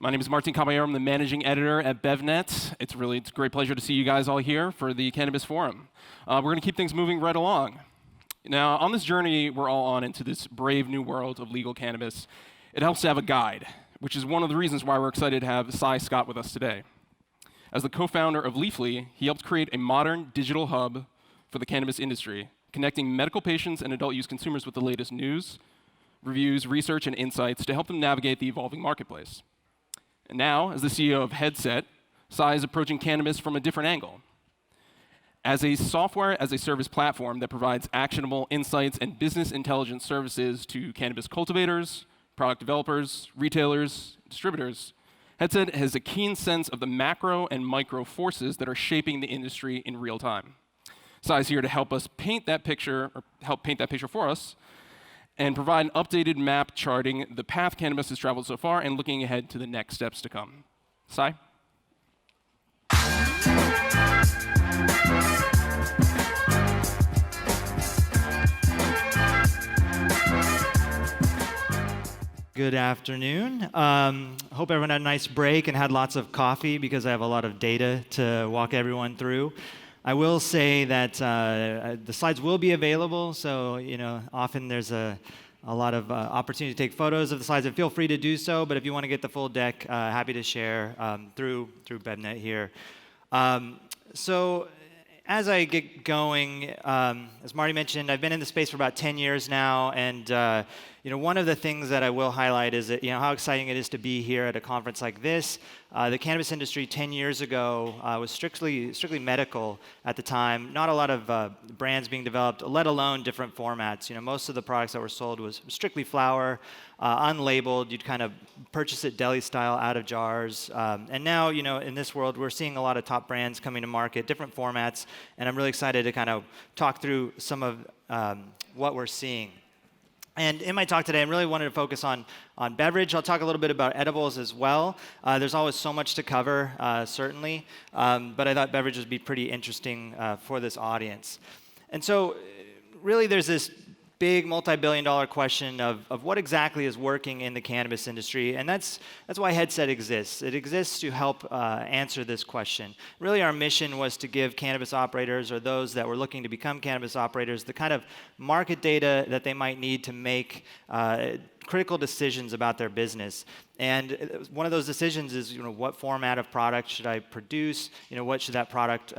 My name is Martin Caballero. I'm the managing editor at BevNet. It's a great pleasure to see you guys all here for the Cannabis Forum. We're going to keep things moving right along. Now, on this journey we're all on into this brave new world of legal cannabis, it helps to have a guide, which is one of the reasons why we're excited to have Cy Scott with us today. As the co-founder of Leafly, he helped create a modern digital hub for the cannabis industry, connecting medical patients and adult use consumers with the latest news, reviews, research, and insights to help them navigate the evolving marketplace. And now, as the CEO of Headset, Cy is approaching cannabis from a different angle. As a software as a service platform that provides actionable insights and business intelligence services to cannabis cultivators, product developers, retailers, distributors, Headset has a keen sense of the macro and micro forces that are shaping the industry in real time. Cy is here to help paint that picture for us, and provide an updated map charting the path cannabis has traveled so far and looking ahead to the next steps to come. Cy? Good afternoon. Hope everyone had a nice break and had lots of coffee because I have a lot of data to walk everyone through. I will say that the slides will be available, so often there's a lot of opportunity to take photos of the slides, and feel free to do so. But if you want to get the full deck, happy to share through BevNet here. So as I get going, as Marty mentioned, I've been in the space for about 10 years now, and one of the things that I will highlight is that how exciting it is to be here at a conference like this. The cannabis industry 10 years ago was strictly medical at the time. Not a lot of brands being developed, let alone different formats. Most of the products that were sold was strictly flower, unlabeled. You'd kind of purchase it deli style out of jars. And now, in this world, we're seeing a lot of top brands coming to market, different formats, and I'm really excited to kind of talk through some of what we're seeing. And in my talk today, I really wanted to focus on beverage. I'll talk a little bit about edibles as well. There's always so much to cover, certainly, but I thought beverages would be pretty interesting for this audience. And so really there's this big multi-billion-dollar question of what exactly is working in the cannabis industry, and that's why Headset exists. It exists to help answer this question. Really, our mission was to give cannabis operators, or those that were looking to become cannabis operators, the kind of market data that they might need to make critical decisions about their business. And one of those decisions is, what format of product should I produce? What should that product,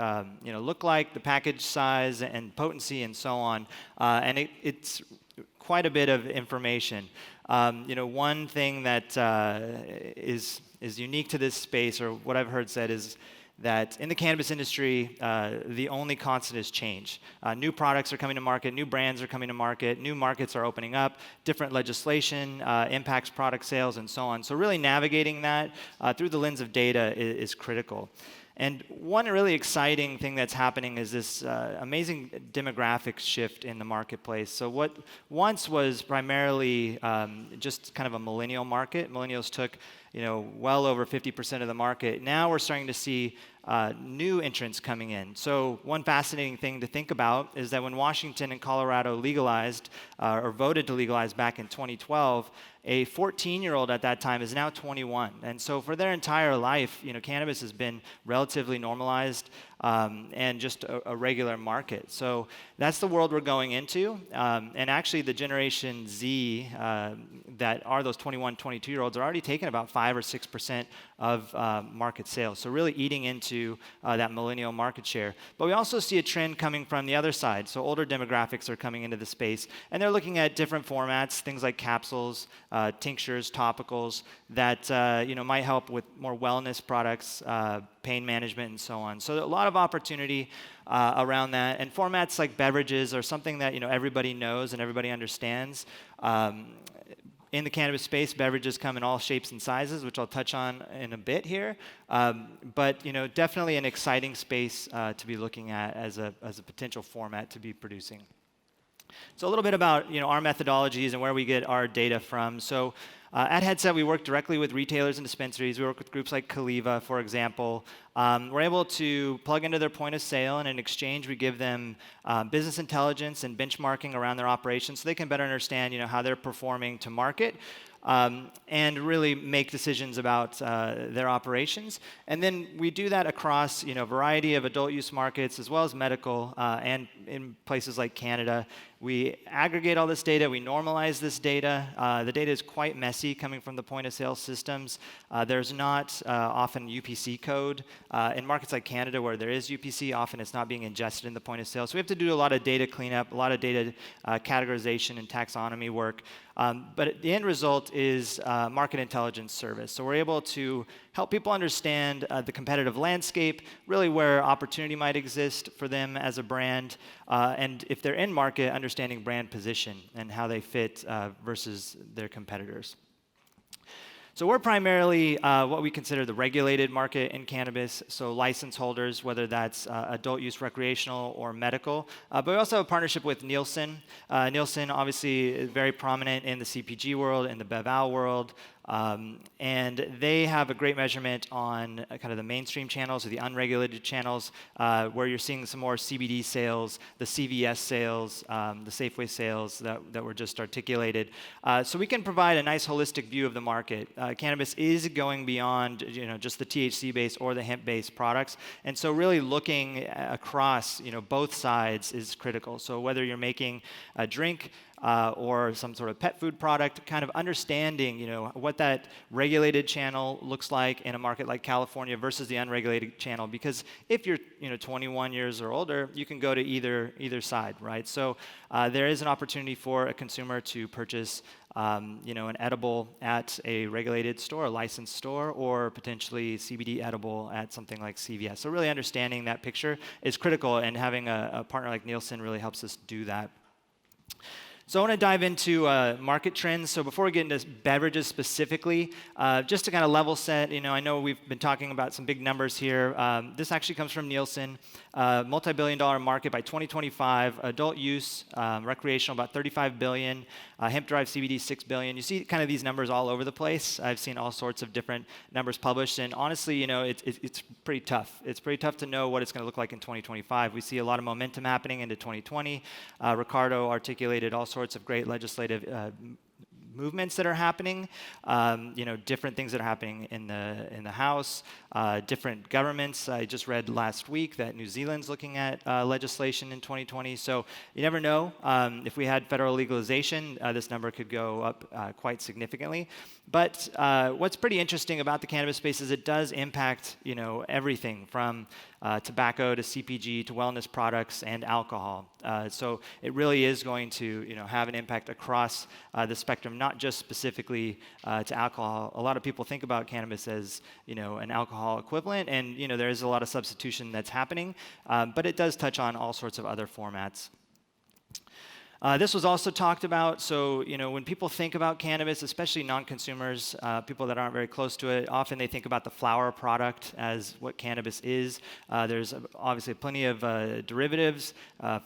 look like? The package size and potency and so on. And it's quite a bit of information. One thing that is unique to this space, or what I've heard said, is that in the cannabis industry, the only constant is change. New products are coming to market, new brands are coming to market, new markets are opening up, different legislation impacts product sales and so on. So really navigating that through the lens of data is critical. And one really exciting thing that's happening is this amazing demographic shift in the marketplace. So what once was primarily just kind of a millennial market, millennials took well over 50% of the market. Now we're starting to see new entrants coming in. So one fascinating thing to think about is that when Washington and Colorado legalized or voted to legalize back in 2012, a 14-year-old at that time is now 21. And so for their entire life, cannabis has been relatively normalized and just a regular market. So that's the world we're going into. And actually the Generation Z that are those 21, 22-year-olds are already taking about 5 or 6% of market sales. So really eating into that millennial market share. But we also see a trend coming from the other side. So older demographics are coming into the space, and they're looking at different formats, things like capsules, tinctures, topicals that might help with more wellness products, pain management, and so on. So a lot of opportunity around that. And formats like beverages are something that everybody knows and everybody understands. In the cannabis space, beverages come in all shapes and sizes, which I'll touch on in a bit here. But definitely an exciting space to be looking at as a potential format to be producing. So a little bit about our methodologies and where we get our data from. So at Headset, we work directly with retailers and dispensaries. We work with groups like Caliva, for example. We're able to plug into their point of sale, and in exchange, we give them business intelligence and benchmarking around their operations so they can better understand how they're performing to market. and really make decisions about their operations. And then we do that across a variety of adult use markets as well as medical, and in places like Canada. We aggregate all this data, we normalize this data. The data is quite messy coming from the point of sale systems. There's not often UPC code. In markets like Canada where there is UPC, often it's not being ingested in the point of sale. So we have to do a lot of data cleanup, a lot of data categorization and taxonomy work. But the end result is market intelligence service. So we're able to help people understand the competitive landscape, really where opportunity might exist for them as a brand, and if they're in market, understanding brand position and how they fit versus their competitors. So we're primarily what we consider the regulated market in cannabis, so license holders, whether that's adult use, recreational, or medical. But we also have a partnership with Nielsen. Nielsen obviously is very prominent in the CPG world, in the BevAl world. And they have a great measurement on kind of the mainstream channels or the unregulated channels, where you're seeing some more CBD sales, the CVS sales, the Safeway sales that were just articulated. So we can provide a nice holistic view of the market. Cannabis is going beyond just the THC-based or the hemp-based products, and so really looking across both sides is critical. So whether you're making a drink or some sort of pet food product, kind of understanding, what that regulated channel looks like in a market like California versus the unregulated channel. Because if you're, 21 years or older, you can go to either side, right? So there is an opportunity for a consumer to purchase, an edible at a regulated store, a licensed store, or potentially CBD edible at something like CVS. So really understanding that picture is critical, and having a partner like Nielsen really helps us do that. So I want to dive into market trends. So before we get into beverages specifically, just to kind of level set, I know we've been talking about some big numbers here. This actually comes from Nielsen. Multi-billion-dollar market by 2025. Adult use, recreational, about $35 billion. Hemp-derived CBD, $6 billion. You see kind of these numbers all over the place. I've seen all sorts of different numbers published, and honestly, it's pretty tough. It's pretty tough to know what it's going to look like in 2025. We see a lot of momentum happening into 2020. Ricardo articulated all sorts of great legislative movements that are happening, different things that are happening in the House, different governments. I just read last week that New Zealand's looking at legislation in 2020. So you never know. If we had federal legalization, this number could go up quite significantly. But what's pretty interesting about the cannabis space is it does impact, everything from tobacco to CPG to wellness products and alcohol. So it really is going to, have an impact across the spectrum, not just specifically to alcohol. A lot of people think about cannabis as, an alcohol equivalent, and there is a lot of substitution that's happening, but it does touch on all sorts of other formats. This was also talked about. So, when people think about cannabis, especially non-consumers, people that aren't very close to it, often they think about the flower product as what cannabis is. There's obviously plenty of derivatives,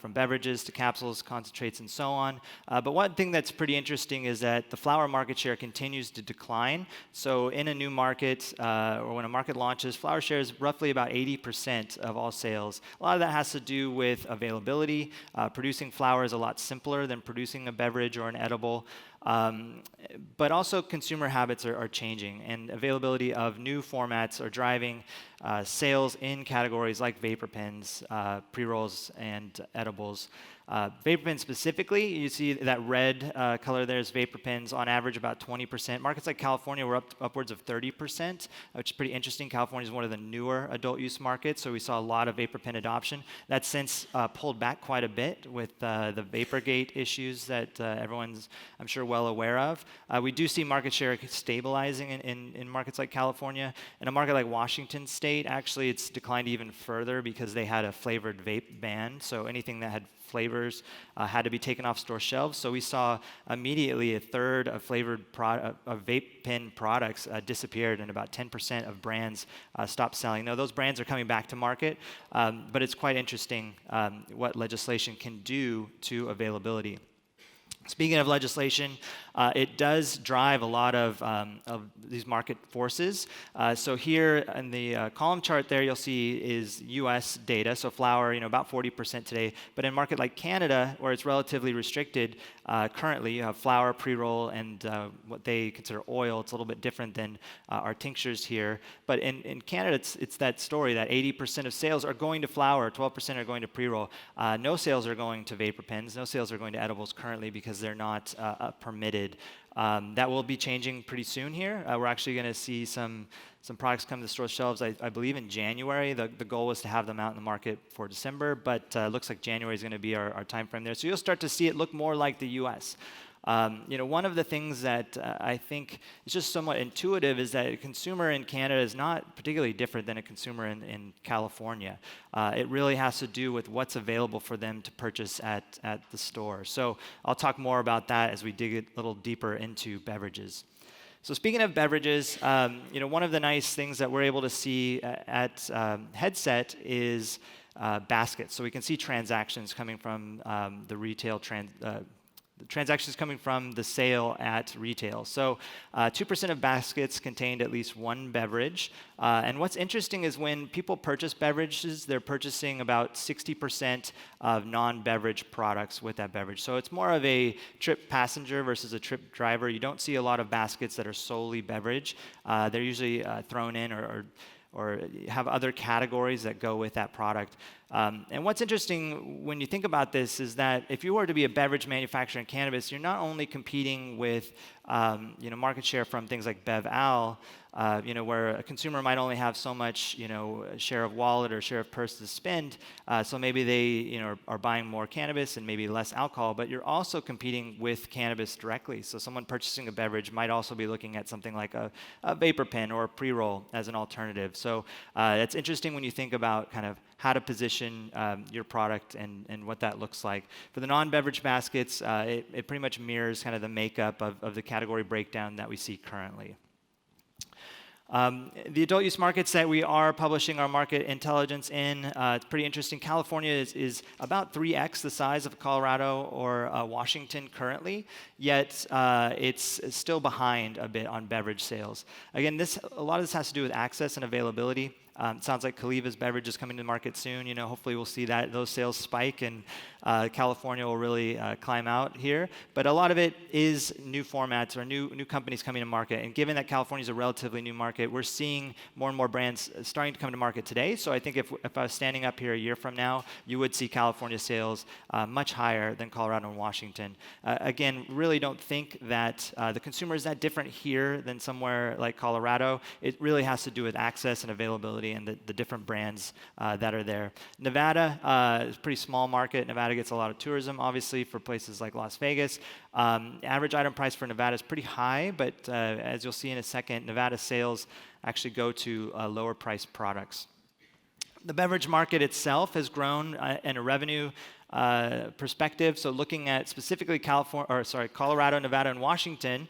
from beverages to capsules, concentrates, and so on. But one thing that's pretty interesting is that the flower market share continues to decline. So, in a new market, or when a market launches, flower share is roughly about 80% of all sales. A lot of that has to do with availability. Producing flower is a lot simpler than producing a beverage or an edible. But also consumer habits are changing, and availability of new formats are driving sales in categories like vapor pens, pre-rolls, and edibles. Vapor pens specifically, you see that red color there is vapor pens, on average about 20%. Markets like California were upwards of 30%, which is pretty interesting. California is one of the newer adult use markets, so we saw a lot of vapor pen adoption. That's since pulled back quite a bit with the Vaporgate issues that everyone's, I'm sure, well aware of. We do see market share stabilizing in markets like California. In a market like Washington State, actually it's declined even further because they had a flavored vape ban, so anything that had flavors had to be taken off store shelves. So we saw immediately a third of flavored of vape pen products disappeared, and about 10% of brands stopped selling. Now those brands are coming back to market, but it's quite interesting what legislation can do to availability. Speaking of legislation, it does drive a lot of these market forces. So here in the column chart there, you'll see is U.S. data. So flower, about 40% today. But in a market like Canada, where it's relatively restricted, currently you have flower, pre-roll, and what they consider oil. It's a little bit different than our tinctures here. But in Canada, it's that story that 80% of sales are going to flower, 12% are going to pre-roll. No sales are going to vapor pens. No sales are going to edibles currently because they're not permitted. That will be changing pretty soon here. We're actually going to see some products come to the store shelves, I believe, in January. The goal was to have them out in the market for December, but looks like January is going to be our time frame there. So you'll start to see it look more like the U.S. One of the things that I think is just somewhat intuitive is that a consumer in Canada is not particularly different than a consumer in California. It really has to do with what's available for them to purchase at the store. So I'll talk more about that as we dig a little deeper into beverages. So speaking of beverages, one of the nice things that we're able to see at Headset is baskets. So we can see transactions coming from the retail the transactions coming from the sale at retail. So 2% of baskets contained at least one beverage. And what's interesting is when people purchase beverages, they're purchasing about 60% of non-beverage products with that beverage. So it's more of a trip passenger versus a trip driver. You don't see a lot of baskets that are solely beverage. They're usually thrown in or have other categories that go with that product. And what's interesting when you think about this is that if you were to be a beverage manufacturer in cannabis, you're not only competing with market share from things like BevAl, where a consumer might only have so much share of wallet or share of purse to spend, so maybe they are buying more cannabis and maybe less alcohol, but you're also competing with cannabis directly. So someone purchasing a beverage might also be looking at something like a vapor pen or a pre-roll as an alternative. So it's interesting when you think about kind of how to position your product and what that looks like. For the non-beverage baskets, it pretty much mirrors kind of the makeup of the category breakdown that we see currently. The adult use markets that we are publishing our market intelligence in, it's pretty interesting. California is about 3x the size of Colorado or Washington currently, yet it's still behind a bit on beverage sales. Again, a lot of this has to do with access and availability. It sounds like Caliva's beverage is coming to market soon. Hopefully we'll see those sales spike and California will really climb out here. But a lot of it is new formats or new companies coming to market. And given that California is a relatively new market, we're seeing more and more brands starting to come to market today. So I think if I was standing up here a year from now, you would see California sales much higher than Colorado and Washington. Again, really don't think that the consumer is that different here than somewhere like Colorado. It really has to do with access and availability and the different brands that are there. Nevada is a pretty small market. Nevada gets a lot of tourism, obviously, for places like Las Vegas. Average item price for Nevada is pretty high, but as you'll see in a second, Nevada sales actually go to lower priced products. The beverage market itself has grown in a revenue perspective. So looking at specifically Colorado, Nevada, and Washington,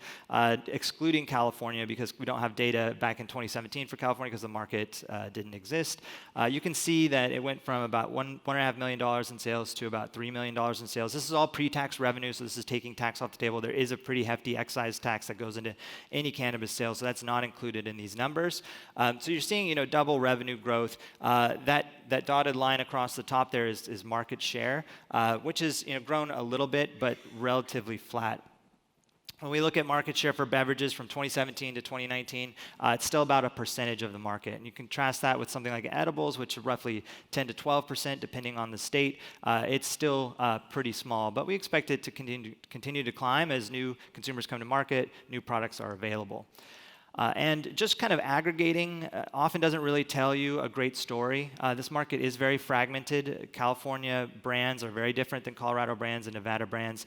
excluding California because we don't have data back in 2017 for California because the market didn't exist. You can see that it went from about $1.5 million in sales to about $3 million in sales. This is all pre-tax revenue, so this is taking tax off the table. There is a pretty hefty excise tax that goes into any cannabis sales, so that's not included in these numbers. So you're seeing double revenue growth. That dotted line across the top there is market share, which has grown a little bit, but relatively flat. When we look at market share for beverages from 2017 to 2019, it's still about a percentage of the market. And you contrast that with something like edibles, which are roughly 10 to 12%, depending on the state. It's still pretty small, but we expect it to continue to climb as new consumers come to market, new products are available. And just kind of aggregating often doesn't really tell you a great story. This market is very fragmented. California brands are very different than Colorado brands and Nevada brands.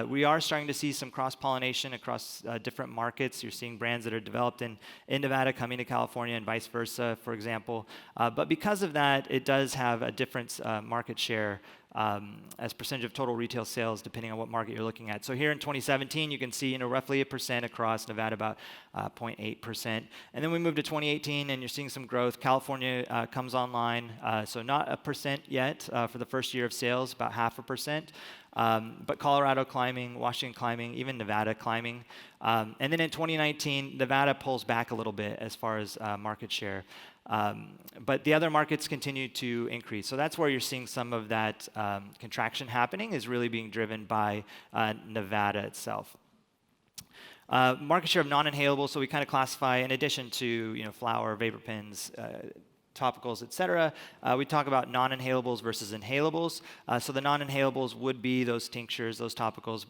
We are starting to see some cross-pollination across different markets. You're seeing brands that are developed in Nevada coming to California and vice versa, for example. But because of that, it does have a different market share as percentage of total retail sales, depending on what market you're looking at. So here in 2017, you can see roughly 1% across Nevada, about 0.8%. And then we move to 2018, and you're seeing some growth. California comes online, so not 1% yet for the first year of sales, about 0.5%. But Colorado climbing, Washington climbing, even Nevada climbing. And then in 2019, Nevada pulls back a little bit as far as market share. But the other markets continue to increase. So that's where you're seeing some of that contraction happening, is really being driven by Nevada itself. Market share of non-inhalable, so we kind of classify, in addition to flower, vapor pens, topicals, et cetera, we talk about non-inhalables versus inhalables. So the non-inhalables would be those tinctures, those topicals,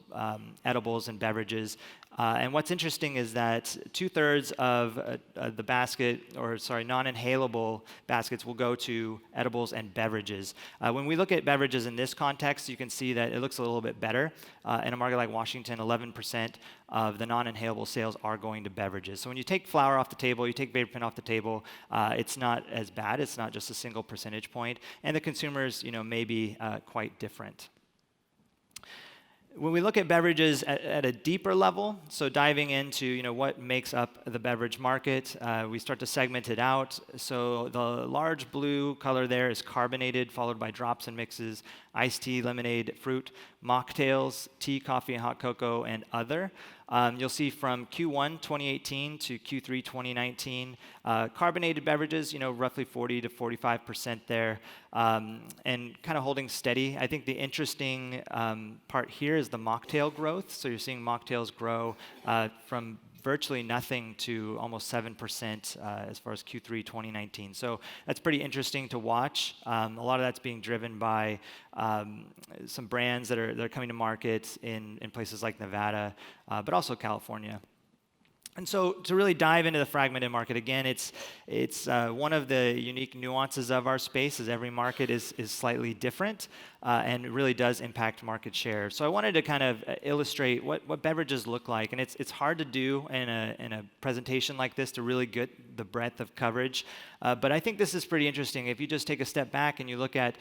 edibles, and beverages. And what's interesting is that 2/3 of the basket, or sorry, non-inhalable baskets will go to edibles and beverages. When we look at beverages in this context, you can see that it looks a little bit better. In a market like Washington, 11% of the non-inhalable sales are going to beverages. So when you take flower off the table, you take vapor pen off the table, it's not as bad. It's not just a single percentage point. And the consumers, may be quite different. When we look at beverages at a deeper level, so diving into what makes up the beverage market, we start to segment it out. So the large blue color there is carbonated, followed by drops and mixes, iced tea, lemonade, fruit, mocktails, tea, coffee, and hot cocoa, and other. You'll see from Q1 2018 to Q3 2019, carbonated beverages, roughly 40 to 45% there, and kind of holding steady. I think the interesting part here is the mocktail growth. So you're seeing mocktails grow from virtually nothing to almost 7% as far as Q3 2019. So that's pretty interesting to watch. A lot of that's being driven by some brands that are coming to market in places like Nevada, but also California. And so to really dive into the fragmented market, again, it's one of the unique nuances of our space, is every market is slightly different, and it really does impact market share. So I wanted to kind of illustrate what beverages look like, and it's hard to do in a presentation like this to really get the breadth of coverage. But I think this is pretty interesting. If you just take a step back and you look at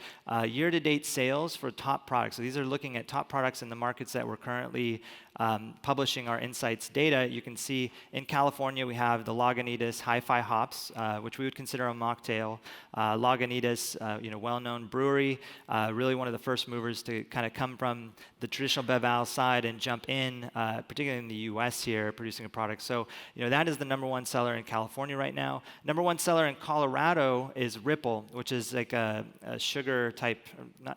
year-to-date sales for top products, so these are looking at top products in the markets that we're currently publishing our insights data. You can see in California we have the Lagunitas Hi-Fi hops, which we would consider a mocktail. Lagunitas, well-known brewery, really one of the first movers to kind of come from the traditional Bev-Al side and jump in, particularly in the U.S. here, producing a product. So that is the #1 seller in California right now. #1 seller in Colorado is Ripple, which is like a sugar type,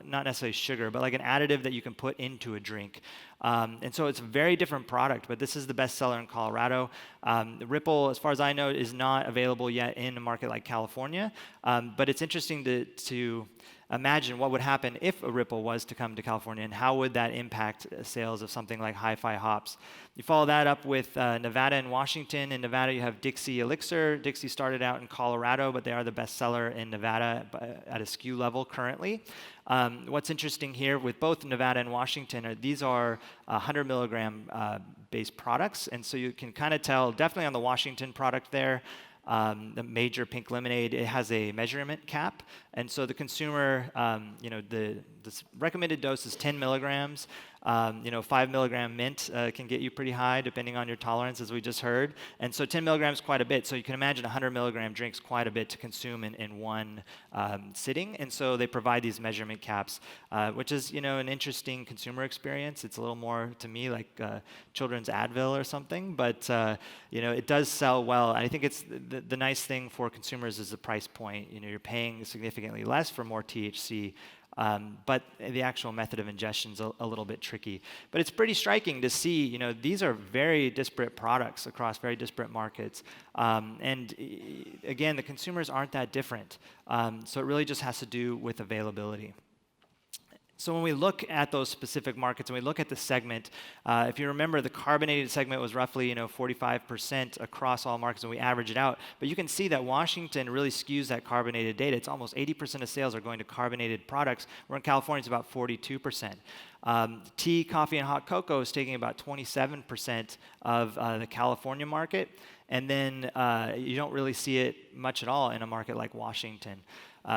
not necessarily sugar, but like an additive that you can put into a drink. And so it's a very different product, but this is the best seller in Colorado. Ripple, as far as I know, is not available yet in a market like California, but it's interesting to imagine what would happen if a Ripple was to come to California, and how would that impact sales of something like Hi-Fi hops. You follow that up with Nevada and Washington. In Nevada, you have Dixie Elixir. Dixie started out in Colorado, but they are the best seller in Nevada at a SKU level currently. What's interesting here with both Nevada and Washington these are 100 milligram based products, and so you can kind of tell, definitely on the Washington product there, the major pink lemonade, it has a measurement cap, and so the consumer, the recommended dose is 10 milligrams. 5 milligram mint can get you pretty high depending on your tolerance, as we just heard. And so 10 milligrams is quite a bit. So you can imagine 100 milligram drinks quite a bit to consume in one sitting. And so they provide these measurement caps, which is an interesting consumer experience. It's a little more to me like children's Advil or something, but it does sell well. And I think it's the nice thing for consumers is the price point. You're paying significantly less for more THC. But the actual method of ingestion is a little bit tricky. But it's pretty striking to see, these are very disparate products across very disparate markets. And again, the consumers aren't that different. So it really just has to do with availability. So when we look at those specific markets and we look at the segment, if you remember, the carbonated segment was roughly 45% across all markets, and we average it out. But you can see that Washington really skews that carbonated data. It's almost 80% of sales are going to carbonated products, where in California it's about 42%. Tea, coffee, and hot cocoa is taking about 27% of the California market, and then you don't really see it much at all in a market like Washington.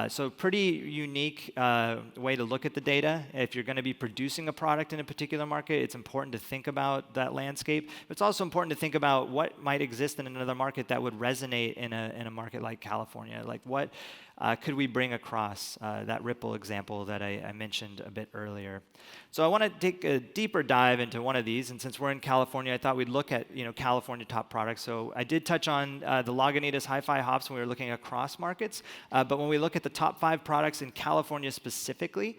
So pretty unique way to look at the data. If you're going to be producing a product in a particular market, it's important to think about that landscape. But it's also important to think about what might exist in another market that would resonate in a market like California. Like what could we bring across that Ripple example that I mentioned a bit earlier. So I want to take a deeper dive into one of these, and since we're in California, I thought we'd look at California top products. So I did touch on the Lagunitas Hi-Fi hops when we were looking across markets, but when we look at the top 5 products in California specifically,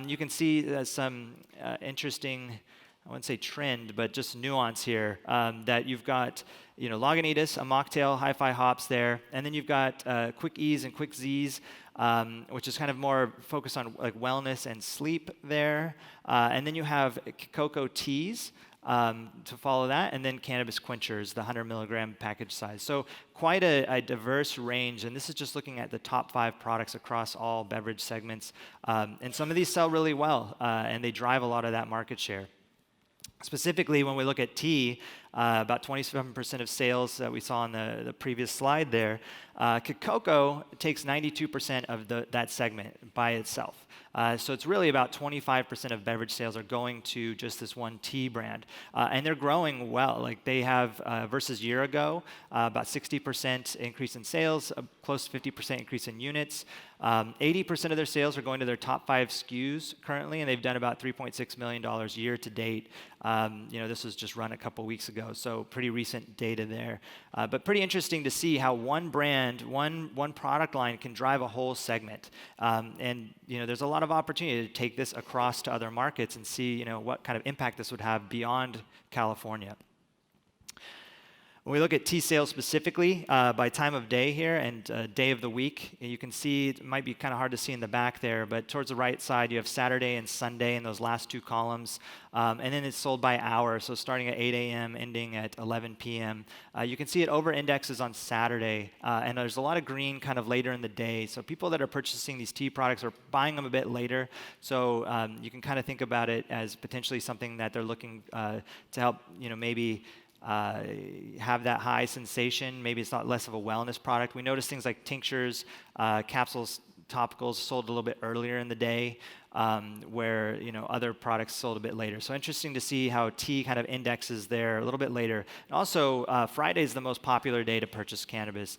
you can see some interesting, I wouldn't say trend, but just nuance here, that you've got Lagunitas, a mocktail, Hi-Fi hops there, and then you've got Quick E's and Quick Z's, which is kind of more focused on like wellness and sleep there, and then you have cocoa teas to follow that, and then cannabis quenchers, the 100 milligram package size. So quite a diverse range, and this is just looking at the top 5 products across all beverage segments, and some of these sell really well, and they drive a lot of that market share. Specifically, when we look at tea, about 27% of sales that we saw on the previous slide there, cocoa takes 92% of that segment by itself. So it's really about 25% of beverage sales are going to just this one tea brand. And they're growing well. Like they have, versus a year ago, about 60% increase in sales, close to 50% increase in units. 80% of their sales are going to their top 5 SKUs currently, and they've done about $3.6 million year to date. This was just run a couple weeks ago, so pretty recent data there. But pretty interesting to see how one brand, one product line can drive a whole segment. And there's a lot of opportunity to take this across to other markets and see what kind of impact this would have beyond California. When we look at tea sales specifically by time of day here and day of the week, you can see it might be kind of hard to see in the back there, but towards the right side you have Saturday and Sunday in those last 2 columns. And then it's sold by hour, so starting at 8 a.m., ending at 11 p.m. You can see it over-indexes on Saturday, and there's a lot of green kind of later in the day. So people that are purchasing these tea products are buying them a bit later. So you can kind of think about it as potentially something that they're looking to help, maybe have that high sensation. Maybe it's not less of a wellness product. We notice things like tinctures, capsules, topicals sold a little bit earlier in the day, where other products sold a bit later. So interesting to see how tea kind of indexes there a little bit later. And also, Friday is the most popular day to purchase cannabis,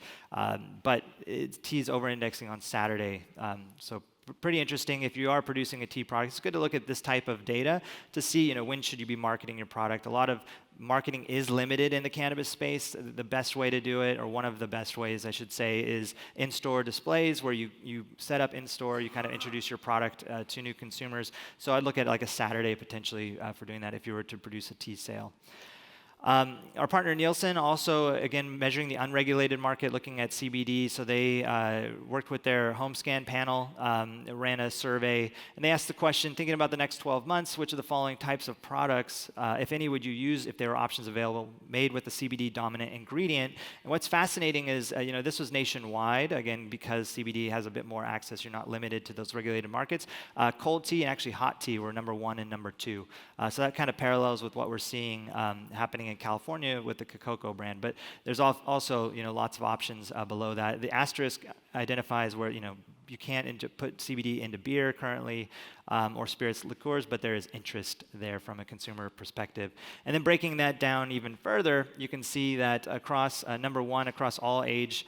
but tea's over-indexing on Saturday. So pretty interesting. If you are producing a tea product, it's good to look at this type of data to see when should you be marketing your product. A lot of marketing is limited in the cannabis space. The best way to do it, or one of the best ways I should say, is in-store displays where you set up in-store, you kind of introduce your product to new consumers. So I'd look at like a Saturday potentially for doing that if you were to produce a tea sale. Our partner Nielsen also, again, measuring the unregulated market, looking at CBD. So they worked with their home scan panel, ran a survey, and they asked the question, thinking about the next 12 months, which of the following types of products, if any, would you use if there were options available made with the CBD dominant ingredient? And what's fascinating is, this was nationwide, again, because CBD has a bit more access. You're not limited to those regulated markets. Cold tea and actually hot tea were number 1 and number 2. So that kind of parallels with what we're seeing happening in California with the cocoa brand, but there's also lots of options below that. The asterisk identifies where you can't put CBD into beer currently or spirits liqueurs, but there is interest there from a consumer perspective. And then breaking that down even further, you can see that across number 1 across all age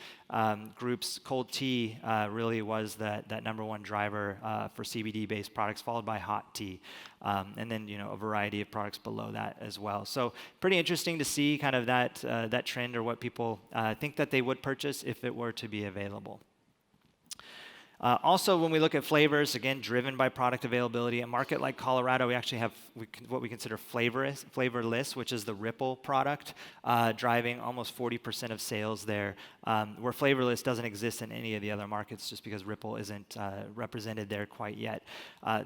groups, cold tea really was that number 1 driver for CBD-based products, followed by hot tea, and then a variety of products below that as well. So pretty interesting to see kind of that trend, or what people think that they would purchase if it were to be available. Also, when we look at flavors, again, driven by product availability, a market like Colorado, we actually have what we consider flavorless, which is the Ripple product, driving almost 40% of sales there, where flavorless doesn't exist in any of the other markets just because Ripple isn't represented there quite yet.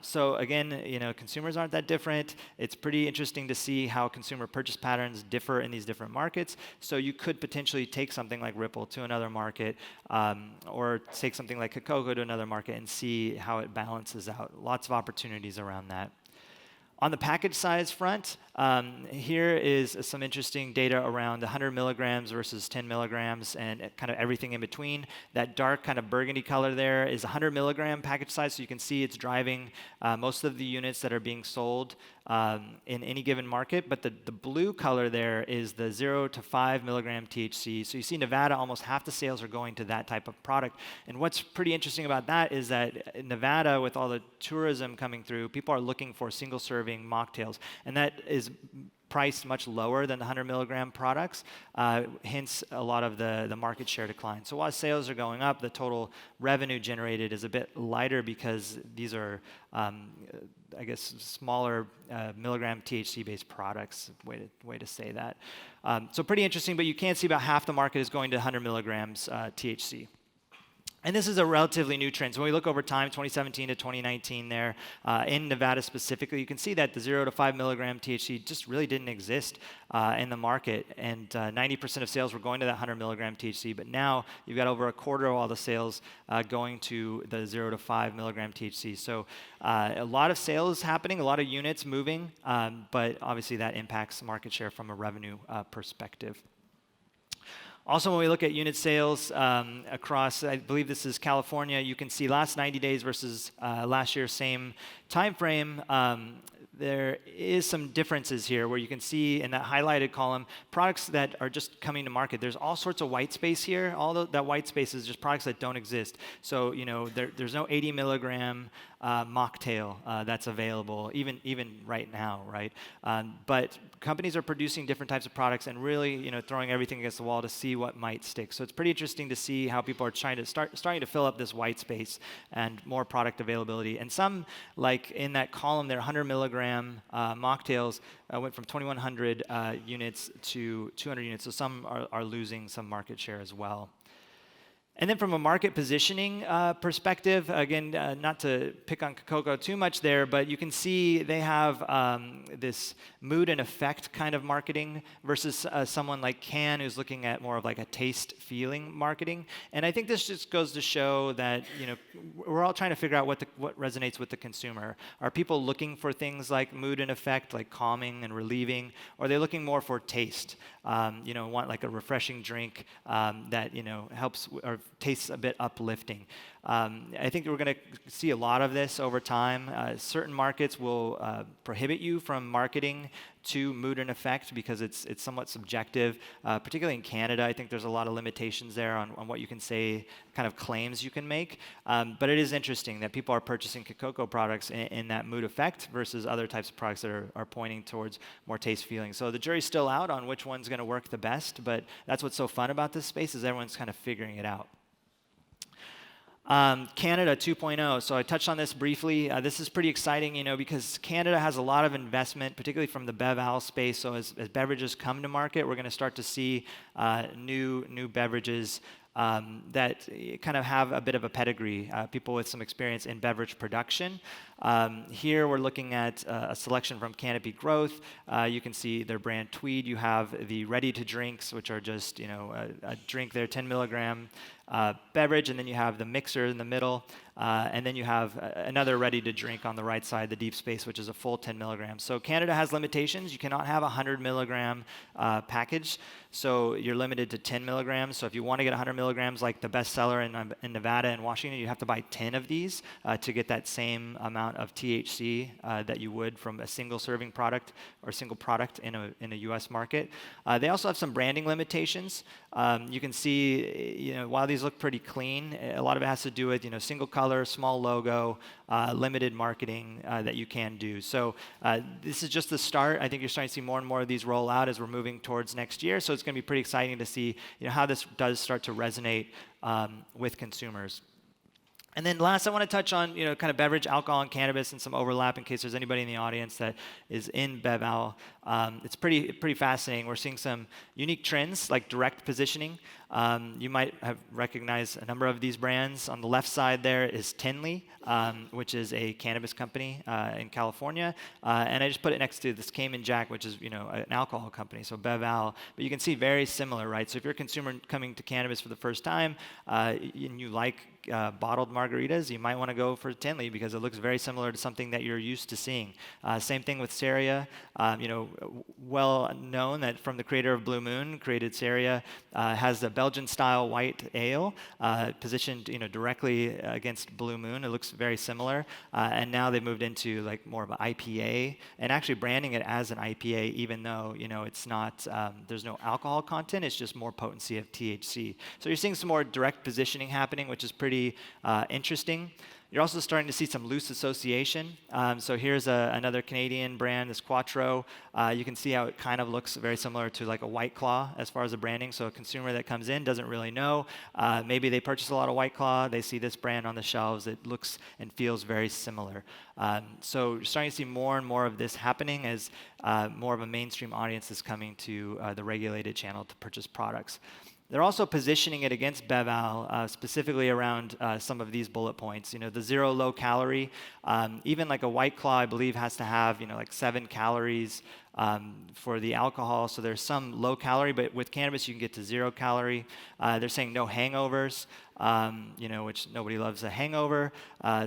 So again, consumers aren't that different. It's pretty interesting to see how consumer purchase patterns differ in these different markets. So you could potentially take something like Ripple to another market, or take something like cocoa to another market and see how it balances out. Lots of opportunities around that. On the package size front, here is some interesting data around 100 milligrams versus 10 milligrams and kind of everything in between. That dark kind of burgundy color there is 100 milligram package size, so you can see it's driving most of the units that are being sold in any given market. But the blue color there is the 0 to 5 milligram THC. So you see Nevada, almost half the sales are going to that type of product. And what's pretty interesting about that is that in Nevada, with all the tourism coming through, people are looking for single serving mocktails. And that is priced much lower than the 100 milligram products, hence a lot of the market share decline. So while sales are going up, the total revenue generated is a bit lighter because these are, I guess, smaller milligram THC-based products, way to say that. So pretty interesting, but you can see about half the market is going to 100 milligrams THC. And this is a relatively new trend. So when we look over time, 2017 to 2019 there, in Nevada specifically, you can see that the 0 to 5 milligram THC just really didn't exist in the market. And 90% of sales were going to that 100 milligram THC. But now you've got over a quarter of all the sales going to the 0 to 5 milligram THC. So a lot of sales happening, a lot of units moving, but obviously that impacts market share from a revenue perspective. Also, when we look at unit sales across, I believe this is California, you can see last 90 days versus last year's same time frame. There is some differences here where you can see in that highlighted column products that are just coming to market. There's all sorts of white space here. That white space is just products that don't exist. So there's no 80 milligram mocktail that's available even right now, right? But companies are producing different types of products and really throwing everything against the wall to see what might stick. So it's pretty interesting to see how people are starting to fill up this white space and more product availability. And some, like in that column there, 100 milligram mocktails went from 2,100 units to 200 units. So some are losing some market share as well. And then from a market positioning perspective, again, not to pick on Coco too much there, but you can see they have this mood and effect kind of marketing versus someone like Cann, who's looking at more of like a taste feeling marketing. And I think this just goes to show that we're all trying to figure out what resonates with the consumer. Are people looking for things like mood and effect, like calming and relieving, or are they looking more for taste? Want like a refreshing drink that helps or tastes a bit uplifting. I think we're going to see a lot of this over time. Certain markets will prohibit you from marketing to mood and effect because it's somewhat subjective. Particularly in Canada, I think there's a lot of limitations there on what you can say, kind of claims you can make. But it is interesting that people are purchasing Coco products in that mood effect versus other types of products that are pointing towards more taste feeling. So the jury's still out on which one's going to work the best, but that's what's so fun about this space is everyone's kind of figuring it out. Canada 2.0. So I touched on this briefly. This is pretty exciting, because Canada has a lot of investment, particularly from the BevAl space. So as beverages come to market, we're going to start to see new beverages that kind of have a bit of a pedigree, people with some experience in beverage production. Here we're looking at a selection from Canopy Growth. You can see their brand Tweed. You have the ready-to-drinks, which are just a drink there, 10 milligram beverage, and then you have the mixer in the middle, and then you have another ready-to-drink on the right side, the Deep Space, which is a full 10 milligrams. So Canada has limitations. You cannot have a 100 milligram package, so you're limited to 10 milligrams. So if you want to get 100 milligrams, like the bestseller in Nevada and Washington, you have to buy 10 of these to get that same amount of THC that you would from a single serving product or single product in a U.S. market. They also have some branding limitations. You can see, while these look pretty clean, a lot of it has to do with single color, small logo, limited marketing that you can do. So this is just the start. I think you're starting to see more and more of these roll out as we're moving towards next year. So it's going to be pretty exciting to see how this does start to resonate with consumers. And then last, I want to touch on kind of beverage, alcohol, and cannabis, and some overlap in case there's anybody in the audience that is in BevAl. It's pretty fascinating. We're seeing some unique trends like direct positioning. You might have recognized a number of these brands. On the left side there is Tinley, which is a cannabis company in California, and I just put it next to this Cayman Jack, which is an alcohol company, so BevAl. But you can see very similar, right? So if you're a consumer coming to cannabis for the first time and you like bottled margaritas, you might want to go for Tinley because it looks very similar to something that you're used to seeing. Same thing with Seria. Well known that from the creator of Blue Moon, created Seria, has the Belgian-style white ale positioned directly against Blue Moon. It looks very similar, and now they've moved into like more of an IPA and actually branding it as an IPA, even though it's not. There's no alcohol content. It's just more potency of THC. So you're seeing some more direct positioning happening, which is pretty interesting. You're also starting to see some loose association. So here's another Canadian brand, this Quattro. You can see how it kind of looks very similar to like a White Claw as far as the branding. So a consumer that comes in doesn't really know. Maybe they purchase a lot of White Claw. They see this brand on the shelves. It looks and feels very similar. So you're starting to see more and more of this happening as more of a mainstream audience is coming to the regulated channel to purchase products. They're also positioning it against BevAl, specifically around some of these bullet points. The zero low calorie, even like a White Claw, I believe, has to have like 7 calories for the alcohol. So there's some low calorie, but with cannabis you can get to 0 calorie. They're saying no hangovers, which nobody loves a hangover.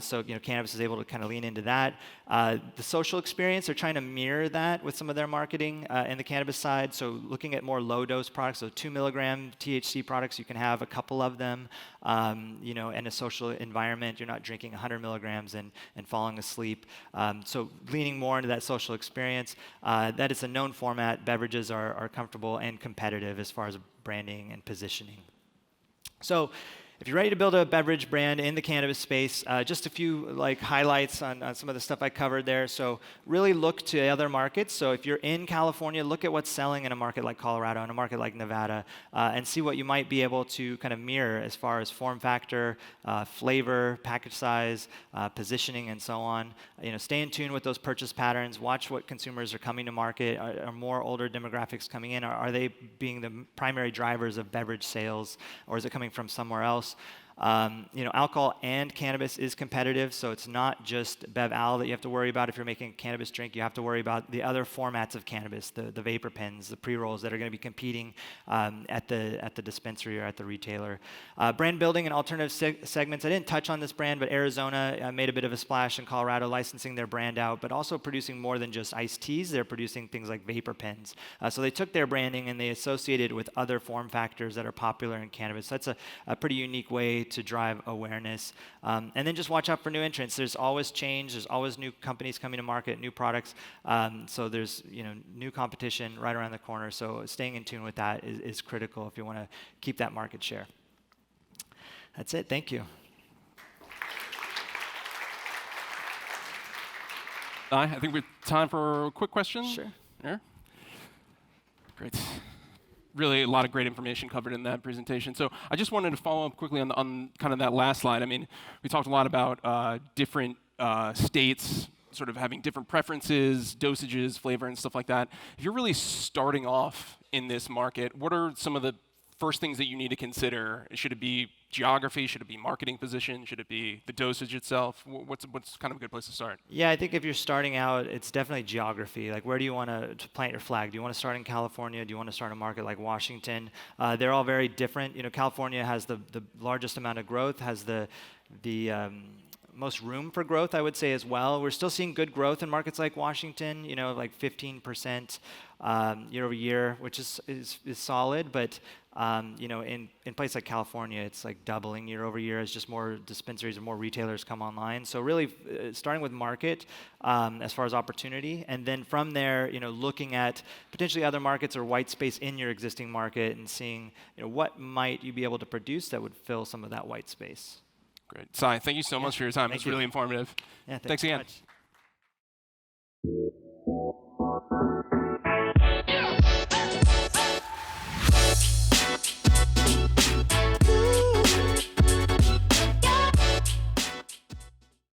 So cannabis is able to kind of lean into that. The social experience, they're trying to mirror that with some of their marketing in the cannabis side. So looking at more low dose products, so 2 milligram THC products, you can have a couple of them. In a social environment, you're not drinking 100 milligrams and falling asleep. So leaning more into that social experience. That is a known format. Beverages are comfortable and competitive as far as branding and positioning. So if you're ready to build a beverage brand in the cannabis space, just a few highlights on some of the stuff I covered there. So really look to other markets. So if you're in California, look at what's selling in a market like Colorado, in a market like Nevada, and see what you might be able to kind of mirror as far as form factor, flavor, package size, positioning, and so on. Stay in tune with those purchase patterns. Watch what consumers are coming to market. Are more older demographics coming in? Are they being the primary drivers of beverage sales, or is it coming from somewhere else? Alcohol and cannabis is competitive, so it's not just BevAl that you have to worry about if you're making a cannabis drink. You have to worry about the other formats of cannabis, the vapor pens, the pre-rolls that are going to be competing at the dispensary or at the retailer. Brand building and alternative segments. I didn't touch on this brand, but Arizona made a bit of a splash in Colorado, licensing their brand out, but also producing more than just iced teas. They're producing things like vapor pens. So they took their branding and they associated it with other form factors that are popular in cannabis. That's a pretty unique way to drive awareness. And then just watch out for new entrants. There's always change. There's always new companies coming to market, new products. So there's new competition right around the corner. So staying in tune with that is critical if you want to keep that market share. That's it. Thank you. I think we have time for a quick question. Sure. Yeah. Great. Really a lot of great information covered in that presentation. So I just wanted to follow up quickly on kind of that last slide. I mean, we talked a lot about different states sort of having different preferences, dosages, flavor, and stuff like that. If you're really starting off in this market, what are some of the first things that you need to consider? Should it be geography? Should it be marketing position? Should it be the dosage itself? What's kind of a good place to start? Yeah, I think if you're starting out, it's definitely geography. Like, where do you want to plant your flag? Do you want to start in California? Do you want to start a market like Washington? They're all very different. California has the largest amount of growth, has the most room for growth, I would say, as well. We're still seeing good growth in markets like Washington, like 15% year over year, which is solid. But in places like California, it's like doubling year over year as just more dispensaries and more retailers come online. So really, starting with market as far as opportunity, and then from there, looking at potentially other markets or white space in your existing market and seeing, what might you be able to produce that would fill some of that white space. Great. Sai, thank you so much for your time. It's really informative. Yeah, thanks again. So much.